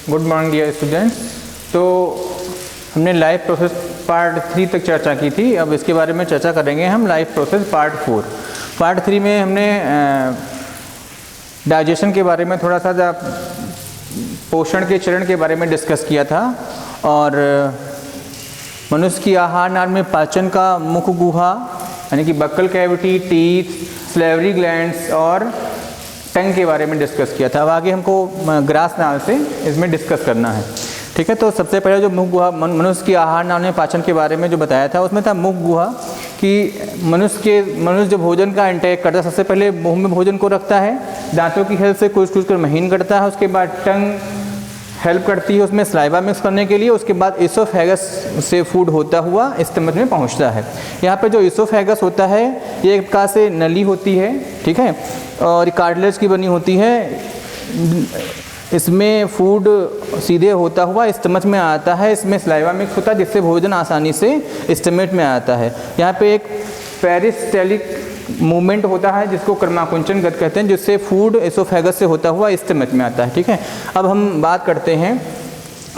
Good morning dear students. तो हमने life process part 3 तक चर्चा की थी। अब इसके बारे में चर्चा करेंगे हम लाइफ प्रोसेस पार्ट 4। पार्ट 3 में हमने डाइजेशन के बारे में थोड़ा सा पोषण के चरण के बारे में डिस्कस किया था और मनुष्य की आहार नाल में पाचन का मुख गुहा यानी कि buccal cavity, teeth, salivary glands और टंग के बारे में डिस्कस किया था। अब आगे हमको ग्रास नाल से इसमें डिस्कस करना है। ठीक है, तो सबसे पहले जो मुख गुहा मनुष्य की आहार नाल में पाचन के बारे में जो बताया था उसमें था मुख गुहा कि मनुष्य जो भोजन का इंटेक करता है सबसे पहले मुंह में भोजन को रखता है, दांतों की हेल्प से कुछ कर महीन करता है, उसके बाद टंग हेल्प करती है उसमें सलाइवा मिक्स करने के लिए, उसके बाद इसोफेगस से फूड होता हुआ स्टमक में पहुंचता है। यहाँ पे जो इसोफेगस होता है ये एक प्रकार से नली होती है, ठीक है, और कार्टिलेज की बनी होती है। इसमें फूड सीधे होता हुआ स्टमक में आता है, इसमें सलाइवा मिक्स होता है जिससे भोजन आसानी से स्टमक में आता है। यहाँ पे एक पेरिस्टेलिक मूवमेंट होता है जिसको कर्माकुंचन गति कहते हैं, जिससे फूड एसोफेगस से होता हुआ स्टमक में आता है। ठीक है, अब हम बात करते हैं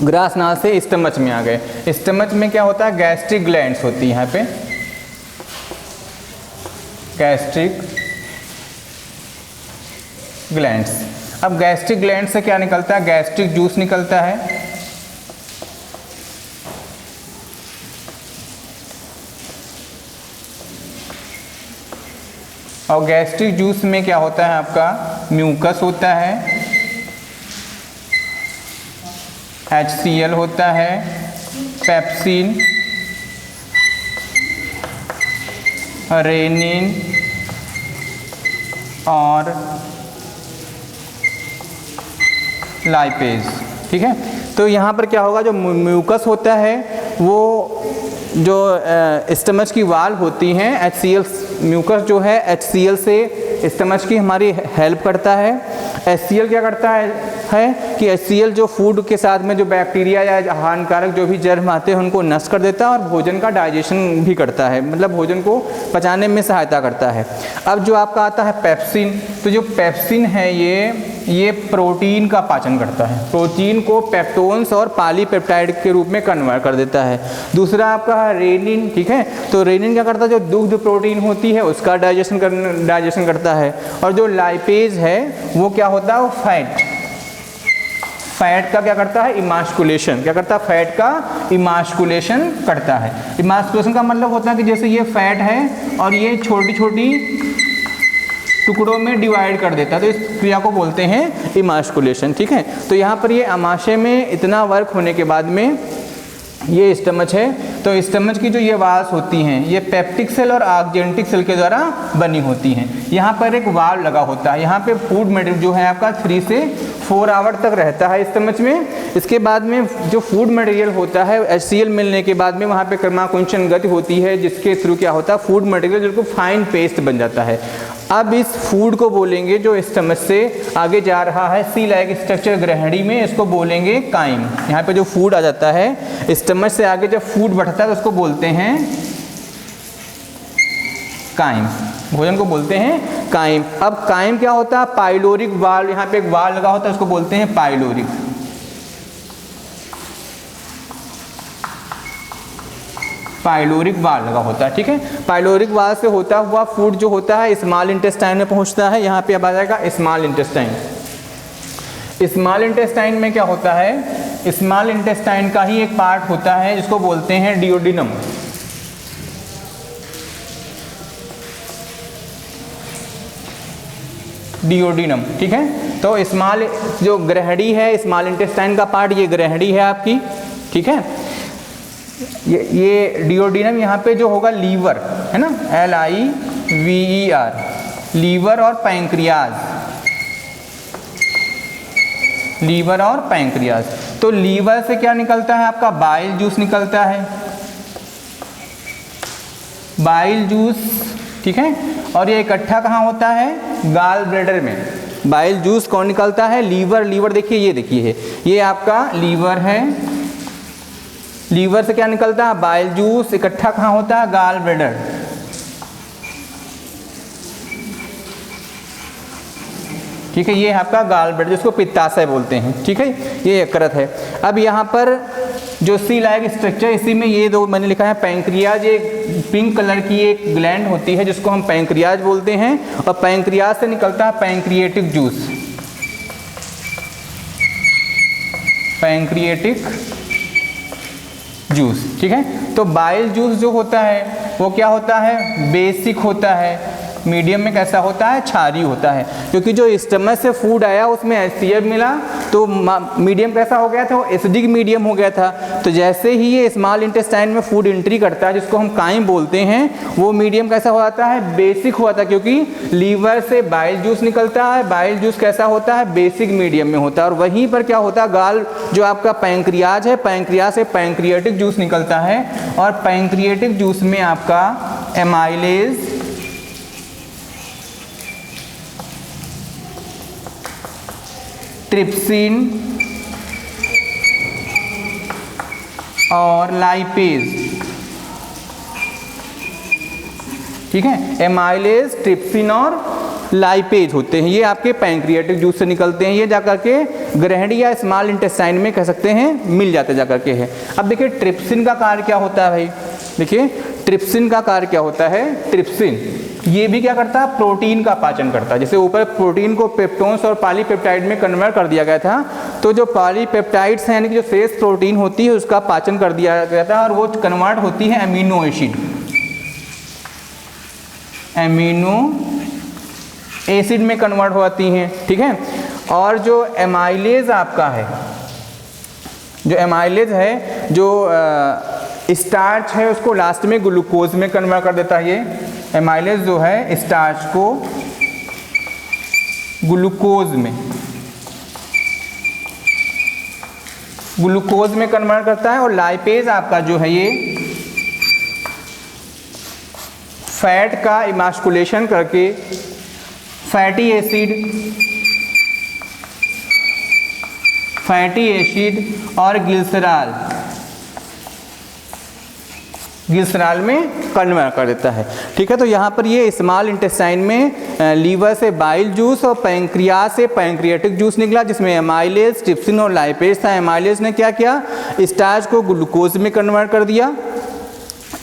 ग्रास नाल से स्टमक में आ गए। स्टमक में क्या होता है, गैस्ट्रिक ग्लैंड्स होती है। यहाँ पे गैस्ट्रिक ग्लैंड्स। अब गैस्ट्रिक ग्लैंड से क्या निकलता है, गैस्ट्रिक जूस निकलता है। और गैस्ट्रिक जूस में क्या होता है, आपका म्यूकस होता है, HCl होता है, पेप्सिन, रेनिन और लाइपेज। ठीक है, तो यहाँ पर क्या होगा, जो म्यूकस होता है वो जो स्टमच की वाल होती हैं, HCl म्यूकस जो है HCl से स्टमच की हमारी हेल्प करता है। HCl क्या करता है कि HCl जो फूड के साथ में जो बैक्टीरिया या हानिकारक जो भी जर्म आते हैं उनको नष्ट कर देता है और भोजन का डाइजेशन भी करता है, मतलब भोजन को पचाने में सहायता करता है। अब जो आपका आता है पेप्सिन, तो जो पेप्सिन है ये प्रोटीन का पाचन करता है, प्रोटीन को पेप्टोन्स और पॉलीपेप्टाइड के रूप में कन्वर्ट कर देता है। दूसरा आपका है रेनिन। ठीक है, तो रेनिन क्या करता है, जो दुग्ध प्रोटीन होती है उसका डाइजेशन करता है। और जो लाइपेज है वो क्या होता है, वो फैट का क्या करता है, इमास्कुलेशन। क्या करता है, फैट का इमास्कुलेशन करता है। इमास्कुलेशन का मतलब होता है कि जैसे ये फैट है और ये छोटी छोटी टुकड़ों में डिवाइड कर देता है, तो इस क्रिया को बोलते हैं इमास्कुलेशन। ठीक है, तो यहाँ पर ये आमाशय में इतना वर्क होने के बाद में ये स्टमच है, तो स्टमच की जो ये वाल्स होती हैं ये पेप्टिक सेल और ऑक्जेंटिक सेल के द्वारा बनी होती हैं। यहाँ पर एक वाल्व लगा होता है, यहाँ पे फूड मटेरियल जो है आपका 3 से 4 आवर तक रहता है स्टमच में। इसके बाद में जो फूड मटेरियल होता है HCl मिलने के बाद में वहाँ पे कर्माकुंचन गति होती है जिसके थ्रू क्या होता है, फूड मटेरियल जो फाइन पेस्ट बन जाता है। अब इस फूड को बोलेंगे जो स्टमच से आगे जा रहा है सी लाइक स्ट्रक्चर ग्रहणी में, इसको बोलेंगे काइम। यहाँ पे जो फूड आ जाता है स्टमच से आगे जब फूड बढ़ता है तो उसको बोलते हैं काइम, भोजन को बोलते हैं काइम। अब काइम क्या होता है, पाइलोरिक वाल्व, यहाँ पे एक वाल्व लगा होता है उसको बोलते हैं पाइलोरिक। पाइलोरिक वाल्व लगा होता है। ठीक है, पाइलोरिक वाल्व से होता हुआ फूड जो होता है स्मॉल इंटेस्टाइन में पहुंचता है। यहाँ पे अब आ जाएगा स्मॉल इंटेस्टाइन। स्मॉल इंटेस्टाइन में क्या होता है, स्मॉल इंटेस्टाइन का ही एक पार्ट होता है जिसको बोलते हैं डिओडिनम। डिओडिनम। ठीक है, तो स्मॉल जो ग्रहणी है, स्मॉल इंटेस्टाइन का पार्ट ये ग्रहणी है आपकी। ठीक है, ये डिओडिनम यहाँ पे जो होगा लीवर है ना, LIVER, लीवर और पैंक्रियाज, लीवर और पैंक्रियाज। तो लीवर से क्या निकलता है, आपका बाइल जूस निकलता है, बाइल जूस। ठीक है, और ये इकट्ठा कहाँ होता है, गाल ब्लैडर में। बाइल जूस कौन निकलता है, लीवर। लीवर देखिए, ये देखिए ये आपका लीवर है, लीवर से क्या निकलता है, बाइल जूस। इकट्ठा कहाँ होता है, गाल ब्लैडर। ठीक है, ये आपका गाल ब्लैडर जिसको पित्ताशय बोलते हैं, ठीक है, ये यकृत है। अब यहाँ पर जो सी लाइक स्ट्रक्चर, इसी में ये दो मैंने लिखा है पैंक्रियाज, एक पिंक कलर की एक ग्लैंड होती है जिसको हम पैंक्रियाज बोलते हैं, और पैंक्रियाज से निकलता है पैंक्रिएटिक जूस, पैंक्रिएटिक जूस, ठीक है। तो बाइल जूस जो होता है वो क्या होता है, बेसिक होता है, मीडियम में कैसा होता है, क्षारीय होता है, क्योंकि जो स्टमक से फूड आया उसमें HCl मिला तो मीडियम कैसा हो गया था, वो एसिडिक मीडियम हो गया था। तो जैसे ही ये स्मॉल इंटेस्टाइन में फूड एंट्री करता है जिसको हम काइम बोलते हैं, वो मीडियम कैसा हो जाता है, बेसिक हुआ था, क्योंकि लीवर से बाइल जूस निकलता है, बाइल जूस कैसा होता है, बेसिक मीडियम में होता है। और वहीं पर क्या होता है, गाल जो आपका पैंक्रियाज है, पैंक्रियाज से पैंक्रिएटिक जूस निकलता है, और पैंक्रिएटिक जूस में आपका एमाइलेज, ट्रिप्सिन और लाइपेज, ठीक है, एमाइलेज, ट्रिप्सिन और लाइपेज होते हैं, ये आपके पैंक्रियाटिक जूस से निकलते हैं। ये जाकर के ग्रहणी या स्मॉल इंटेस्टाइन में कह सकते हैं मिल जाते जाकर के है। अब देखिए ट्रिप्सिन का कार्य क्या होता है भाई, देखिए ट्रिप्सिन का कार्य क्या होता है, ट्रिप्सिन ये भी क्या करता है, प्रोटीन का पाचन करता है। जैसे ऊपर प्रोटीन को पेप्टोन्स और पॉलीपेप्टाइड में कन्वर्ट कर दिया गया था, तो जो पॉलीपेप्टाइड्स हैं यानी कि जो शेष प्रोटीन होती है उसका पाचन कर दिया गया था, और वो कन्वर्ट होती है अमीनो एसिड, अमीनो एसिड में कन्वर्ट होती हैं, ठीक है। और जो एमाइलेज आपका है, जो एमाइलेज है, जो स्टार्च है उसको लास्ट में ग्लूकोज में कन्वर्ट कर देता है। ये एमाइलेज जो है स्टार्च को ग्लूकोज में कन्वर्ट करता है, और लाइपेज आपका जो है ये फैट का इमास्कुलेशन करके फैटी एसिड और ग्लिसरॉल में कन्वर्ट कर देता है, ठीक है। तो यहाँ पर ये स्मॉल इंटेस्टाइन में लीवर से बाइल जूस और पैंक्रियाज से पैंक्रियाटिक जूस निकला, जिसमें एमाइलेज, ट्रिप्सिन और लाइपेज था। एमाइलेज ने क्या किया, स्टार्च को ग्लूकोज में कन्वर्ट कर दिया,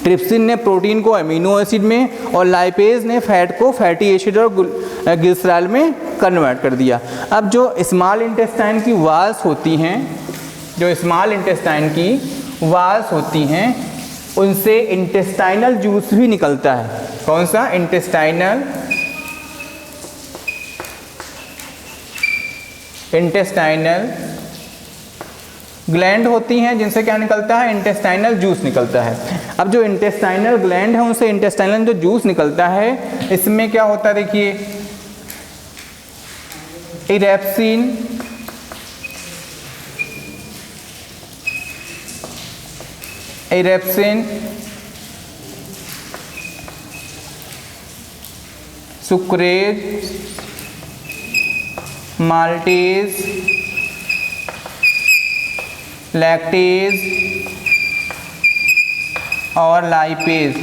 ट्रिप्सिन ने प्रोटीन को अमीनो एसिड में, और लाइपेज ने फैट को फैटी एसिड और ग्लिसरॉल में कन्वर्ट कर दिया। अब जो स्मॉल इंटेस्टाइन की वाल्स होती हैं, जो स्मॉल इंटेस्टाइन की वाल्स होती हैं, उनसे इंटेस्टाइनल जूस भी निकलता है। कौन सा, इंटेस्टाइनल ग्लैंड होती हैं जिनसे क्या निकलता है, इंटेस्टाइनल जूस निकलता है। अब जो इंटेस्टाइनल ग्लैंड है उनसे इंटेस्टाइनल जो जूस निकलता है, इसमें क्या होता है, देखिए इरेप्सिन, सुक्रेज, माल्टेज, लैक्टेज और लाइपेज,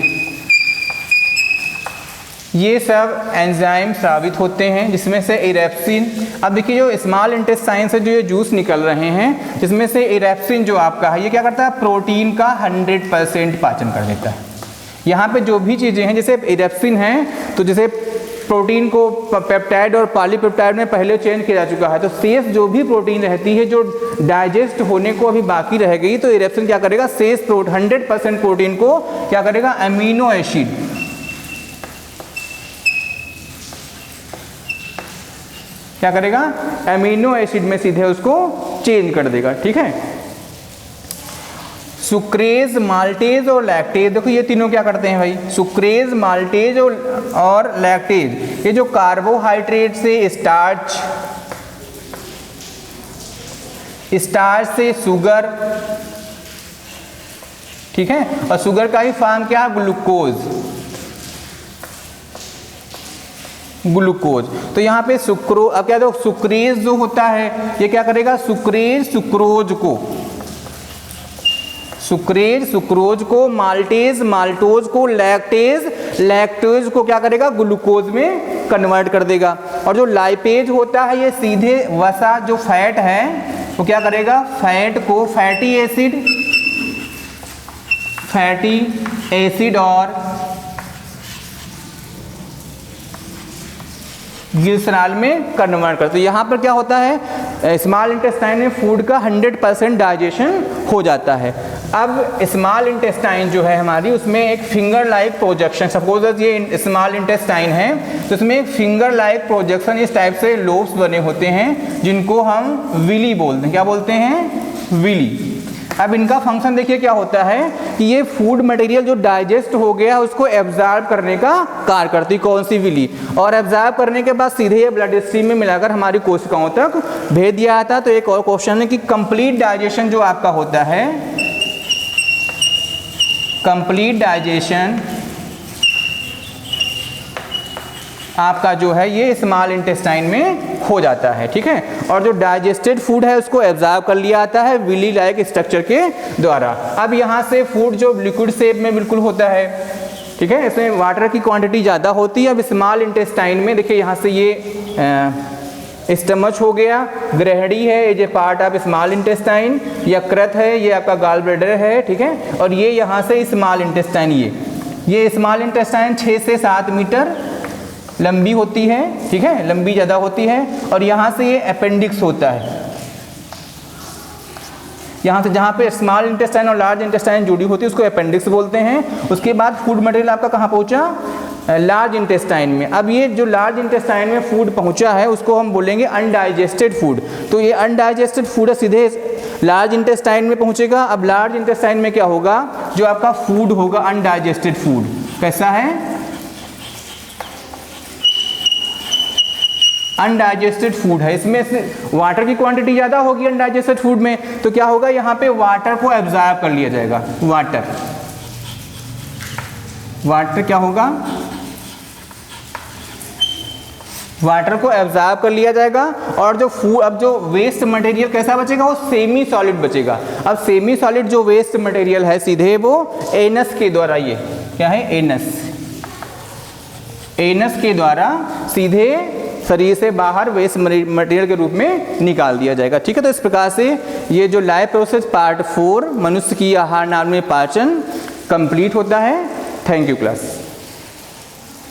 ये सब एंजाइम स्रावित होते हैं, जिसमें से इरेप्सिन। अब देखिए जो स्मॉल इंटेस्टाइन से जो ये जूस निकल रहे हैं, जिसमें से इरेप्सिन जो आपका है, ये क्या करता है, प्रोटीन का 100% पाचन कर देता है। यहाँ पे जो भी चीज़ें हैं, जैसे इरेप्सिन है, तो जैसे प्रोटीन को पेप्टाइड और पॉलीपेप्टाइड में पहले चेंज किया जा चुका है, तो शेष जो भी प्रोटीन रहती है जो डाइजेस्ट होने को अभी बाकी रह गई, तो इरेप्सिन क्या करेगा, शेष 100% प्रोटीन को क्या करेगा, अमीनो एसिड, क्या करेगा, अमीनो एसिड में सीधे उसको चेंज कर देगा, ठीक है। सुक्रेज, माल्टेज और लैक्टेज, देखो ये तीनों क्या करते हैं भाई, सुक्रेज, माल्टेज और लैक्टेज, ये जो कार्बोहाइड्रेट से स्टार्च से शुगर, ठीक है, और शुगर का ही फॉर्म क्या, ग्लूकोज। तो यहाँ पे अब क्या, सुक्रेज जो होता है ये क्या करेगा, सुक्रोज को, माल्टेज माल्टोज को, लैक्टेज को क्या करेगा, ग्लूकोज में कन्वर्ट कर देगा। और जो लाइपेज होता है ये सीधे वसा जो फैट है वो क्या करेगा, फैट को फैटी एसिड और ग्लिसरॉल में कन्वर्ट करते हैं। यहाँ पर क्या होता है, स्मॉल इंटेस्टाइन में फूड का 100% डाइजेशन हो जाता है। अब स्मॉल इंटेस्टाइन जो है हमारी, उसमें एक फिंगर लाइक प्रोजेक्शन, सपोज ये स्मॉल इंटेस्टाइन है तो इसमें एक फिंगर लाइक प्रोजेक्शन इस टाइप से लोब्स बने होते हैं जिनको हम विली बोलते हैं। क्या बोलते हैं, विली। अब इनका फंक्शन देखिए क्या होता है कि ये फूड मटेरियल जो डाइजेस्ट हो गया उसको एब्जॉर्ब करने का कार्य करती, कौन सी विली, और एब्जॉर्ब करने के बाद सीधे ये ब्लड स्ट्रीम में मिलाकर हमारी कोशिकाओं तक भेज दिया जाता है। तो एक और क्वेश्चन है कि कंप्लीट डाइजेशन जो आपका होता है, कंप्लीट डाइजेशन आपका जो है ये स्मॉल इंटेस्टाइन में हो जाता है, ठीक है। और जो डाइजेस्टेड फूड है उसको एब्जॉर्ब कर लिया जाता है विली लाइक स्ट्रक्चर के द्वारा। अब यहाँ से फूड जो लिक्विड शेप में बिल्कुल होता है, ठीक है, इसमें वाटर की क्वांटिटी ज़्यादा होती है। अब स्मॉल इंटेस्टाइन में देखिए यहाँ से ये स्टमच हो गया, ग्रहणी है, ये पार्ट ऑफ स्मॉल इंटेस्टाइन, यकृत है, ये आपका गॉल ब्लैडर है, ठीक है, और ये यहाँ से स्मॉल इंटेस्टाइन, ये स्मॉल इंटेस्टाइन 6 से 7 मीटर लंबी होती है, ठीक है, लंबी ज़्यादा होती है। और यहाँ से ये अपेंडिक्स होता है, यहाँ से जहाँ पे स्मॉल इंटेस्टाइन और लार्ज इंटेस्टाइन जुड़ी होती है उसको अपेंडिक्स बोलते हैं। उसके बाद फूड मटेरियल आपका कहाँ पहुँचा, लार्ज इंटेस्टाइन में। अब ये जो लार्ज इंटेस्टाइन में फूड पहुँचा है उसको हम बोलेंगे अनडाइजेस्टेड फूड। तो ये अनडाइजेस्टेड फूड है सीधे लार्ज इंटेस्टाइन में पहुँचेगा। अब लार्ज इंटेस्टाइन में क्या होगा, जो आपका फूड होगा अनडाइजेस्टेड फूड कैसा है, अनडाइजेस्टेड फूड है, इसमें वाटर की क्वांटिटी ज़्यादा होगी अनडाइजेस्टेड फूड में, तो क्या होगा यहाँ पे वाटर को एब्जॉर्ब कर लिया जाएगा। वाटर क्या होगा, वाटर को एब्जॉर्ब कर लिया जाएगा। और जो फूड, अब जो वेस्ट मटेरियल कैसा बचेगा, वो सेमी सॉलिड बचेगा। अब सेमी सॉलिड जो वेस्ट मटेरियल है सीधे वो एनस के द्वारा, ये क्या है, एनस के द्वारा सीधे शरीर से बाहर वेस्ट मटेरियल के रूप में निकाल दिया जाएगा, ठीक है। तो इस प्रकार से ये जो लाइफ प्रोसेस पार्ट 4 मनुष्य की आहार नाल में पाचन कंप्लीट होता है। Thank you class.